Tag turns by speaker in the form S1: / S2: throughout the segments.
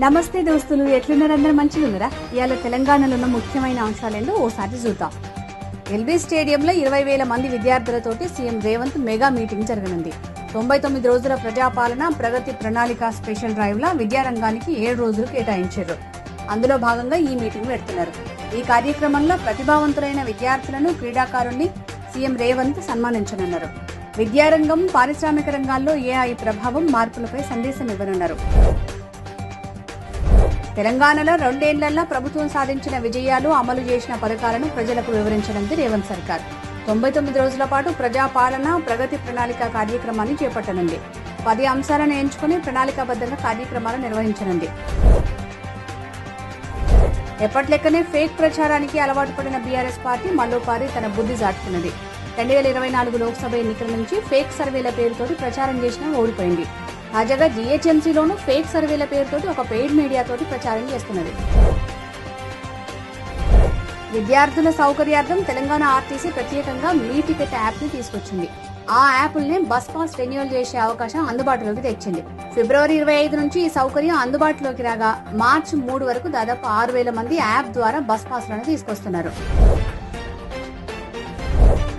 S1: నమస్తే దోస్తులు, ఎట్లున్నారు? అందరూ మంచిగా ఉన్నారా? ఇవాళ తెలంగాణలో ఉన్న ముఖ్యమైన అంశాలేందో ఓసారి చూద్దాం. ఎల్బీ స్టేడియంలో 20,000 మంది విద్యార్థులతోటి సీఎం రేవంత్ మెగా మీటింగ్ జరగనుంది. 99 రోజుల ప్రజాపాలన ప్రగతి ప్రణాళిక స్పెషల్ డ్రైవ్ లా విద్యారంగానికి 7 రోజులు కేటాయించారు. అందులో భాగంగా ఈ మీటింగ్ పెడుతున్నారు. ఈ కార్యక్రమంలో ప్రతిభావంతులైన విద్యార్థులను, క్రీడాకారుల్ని సీఎం రేవంత్ సన్మానించనున్నారు. విద్యారంగం, పారిశ్రామిక రంగాల్లో ఏఐ ప్రభావం, మార్పులపై సందేశం ఇవ్వనున్నారు. తెలంగాణలో 2 ఏళ్లలో ప్రభుత్వం సాధించిన విజయాలు, అమలు చేసిన పథకాలను ప్రజలకు వివరించనుంది రేవంత్ సర్కార్. 99 రోజుల పాటు ప్రజాపాలన ప్రగతి ప్రణాళిక కార్యక్రమాన్ని చేపట్టనుంది. 10 అంశాలను ఎంచుకుని ప్రణాళికాబద్ధంగా కార్యక్రమాలు నిర్వహించనుంది. ఎప్పట్లెక్కనే ఫేక్ ప్రచారానికి అలవాటు పడిన బీఆర్ఎస్ పార్టీ మరోపారి తన బుద్ధి చాటుకున్నది. 2024 లోక్సభ ఎన్నికల నుంచి ఫేక్ సర్వేల పేరుతోటి ప్రచారం చేసినా ఓడిపోయింది. తాజాగా జీహెచ్ఎంసీలోనూ ఫేక్ సర్వేల పేరుతోటి ఒక పెయిడ్ మీడియాతోటి ప్రచారం చేస్తున్నది. విద్యార్థుల సౌకర్యార్థం తెలంగాణ ఆర్టీసీ ప్రత్యేకంగా మీ టికెట్ యాప్ ని తీసుకొచ్చింది. ఆ యాప్ల్ని బస్ పాస్ రెన్యువల్ చేసే అవకాశం అందుబాటులోకి తెచ్చింది. ఫిబ్రవరి 25 నుంచి ఈ సౌకర్యం అందుబాటులోకి రాగా మార్చి 3 వరకు దాదాపు 6,000 మంది యాప్ ద్వారా బస్ పాస్లను తీసుకొస్తున్నారు.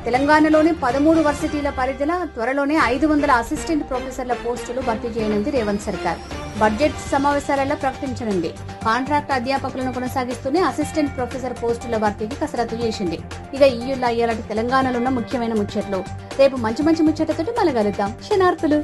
S1: తెలంగాణలోని 13 వర్సిటీల పరిధిలో త్వరలోనే 500 అసిస్టెంట్ ప్రొఫెసర్ల పోస్టులు భర్తీ చేయనుంది రేవంత్ సర్కార్. బడ్జెట్ సమావేశాలలో ప్రకటించనుంది. కాంట్రాక్ట్ అధ్యాపకులను కొనసాగిస్తూనే అసిస్టెంట్ ప్రొఫెసర్ పోస్టుల భర్తీకి కసరత్తు చేసింది. ఇక ఇలాంటి తెలంగాణలో ఉన్న ముఖ్యమైన ముచ్చట్లు రేపు మంచి ముచ్చట్లతోటి మళ్ళీ కలుద్దాం. శనార్థులు.